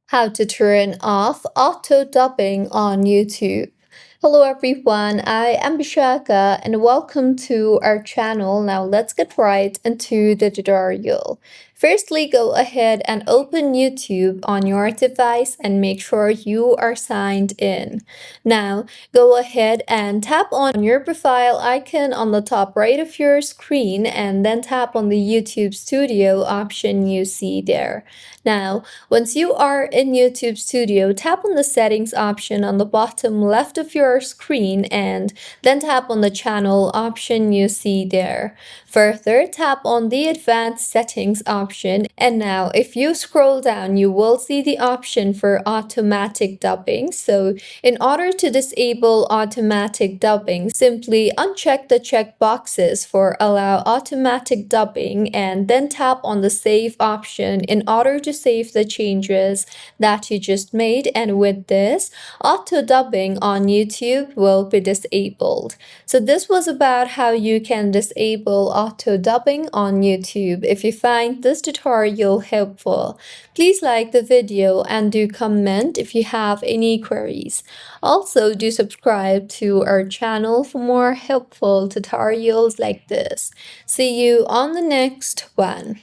How to turn off auto dubbing on YouTube. Hello everyone, I am Bishaka and welcome to our channel. Now let's get right into the tutorial. Firstly, go ahead and open YouTube on your device and make sure you are signed in. Now, go ahead and tap on your profile icon on the top right of your screen and then tap on the YouTube Studio option you see there. Now, once you are in YouTube Studio, tap on the settings option on the bottom left of your screen and then tap on the channel option you see there. Further, tap on the advanced settings option, and now if you scroll down, you will see the option for automatic dubbing. So in order to disable automatic dubbing, simply uncheck the check boxes for allow automatic dubbing and then tap on the save option in order to save the changes that you just made, and with this, auto dubbing on YouTube will be disabled. So this was about how you can disable auto dubbing on YouTube. If you find this tutorial helpful, please like the video and do comment if you have any queries. Also, do subscribe to our channel for more helpful tutorials like this. See you on the next one.